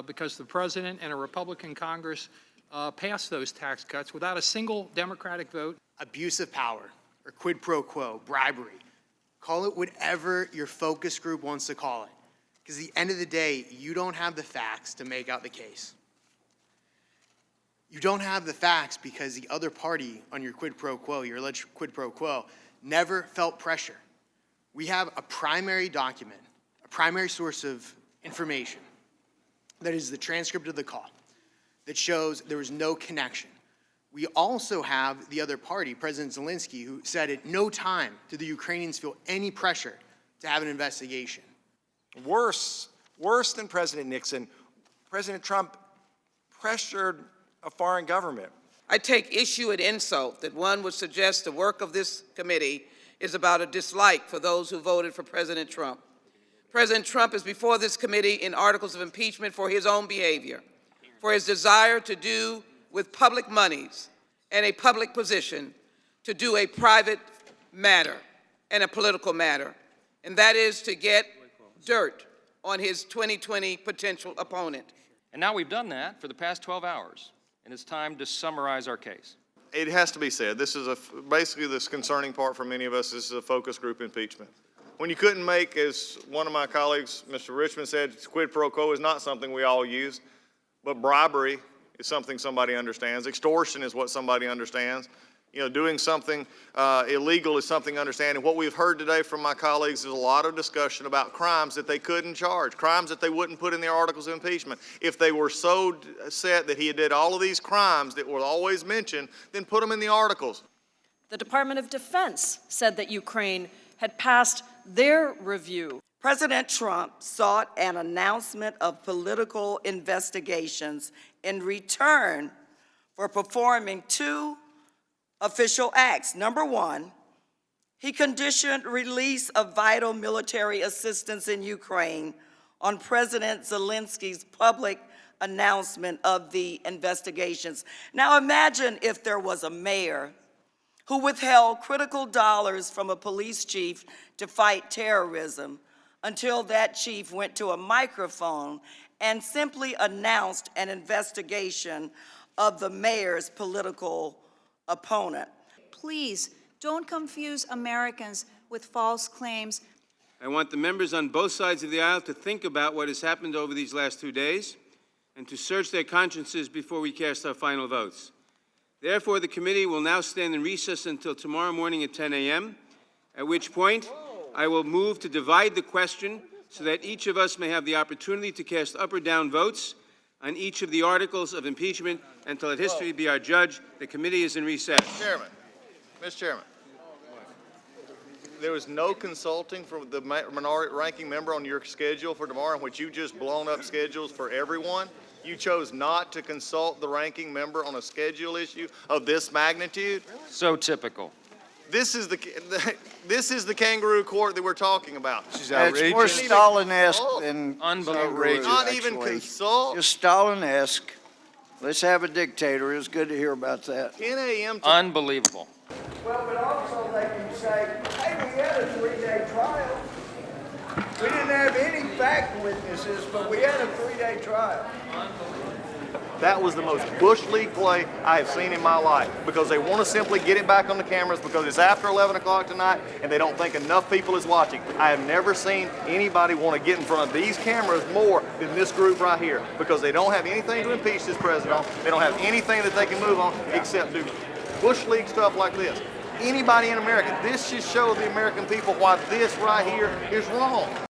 because the president and a Republican Congress passed those tax cuts without a single Democratic vote. Abuse of power, or quid pro quo, bribery. Call it whatever your focus group wants to call it. Because at the end of the day, you don't have the facts to make out the case. You don't have the facts because the other party on your quid pro quo, your alleged quid pro quo, never felt pressure. We have a primary document, a primary source of information that is the transcript of the call that shows there was no connection. We also have the other party, President Zelensky, who said at no time did the Ukrainians feel any pressure to have an investigation. Worse than President Nixon, President Trump pressured a foreign government. I take issue and insult that one would suggest the work of this committee is about a dislike for those who voted for President Trump. President Trump is before this committee in articles of impeachment for his own behavior, for his desire to do with public monies and a public position to do a private matter and a political matter, and that is to get dirt on his 2020 potential opponent. And now we've done that for the past 12 hours, and it's time to summarize our case. It has to be said, this is basically this concerning part for many of us, this is a focus group impeachment. When you couldn't make, as one of my colleagues, Mr. Richmond said, quid pro quo is not something we all use, but bribery is something somebody understands. Extortion is what somebody understands. You know, doing something illegal is something understanding. What we've heard today from my colleagues is a lot of discussion about crimes that they couldn't charge, crimes that they wouldn't put in their articles of impeachment. If they were so set that he did all of these crimes that were always mentioned, then put them in the articles. The Department of Defense said that Ukraine had passed their review. President Trump sought an announcement of political investigations in return for performing two official acts. Number one, he conditioned release of vital military assistance in Ukraine on President Zelensky's public announcement of the investigations. Now imagine if there was a mayor who withheld critical dollars from a police chief to fight terrorism until that chief went to a microphone and simply announced an investigation of the mayor's political opponent. Please don't confuse Americans with false claims. I want the members on both sides of the aisle to think about what has happened over these last 2 days and to search their consciences before we cast our final votes. Therefore, the committee will now stand in recess until tomorrow morning at 10 a.m., at which point I will move to divide the question so that each of us may have the opportunity to cast up or down votes on each of the articles of impeachment, and to let history be our judge. The committee is in recess. Mr. Chairman, there was no consulting from the minority ranking member on your schedule for tomorrow, in which you just blown up schedules for everyone. You chose not to consult the ranking member on a schedule issue of this magnitude. So typical. This is the kangaroo court that we're talking about. It's more Stalin-esque than unbelievable. Not even consult. Just Stalin-esque. Let's have a dictator. It was good to hear about that. 10 a.m. Unbelievable. Well, but also they can say, hey, we had a 3-day trial. We didn't have any fact witnesses, but we had a 3-day trial. That was the most Bush League play I have seen in my life, because they want to simply get it back on the cameras because it's after 11 o'clock tonight and they don't think enough people is watching. I have never seen anybody want to get in front of these cameras more than this group right here, because they don't have anything to impeach this president on. They don't have anything that they can move on except do Bush League stuff like this. Anybody in America, this should show the American people why this right here is wrong.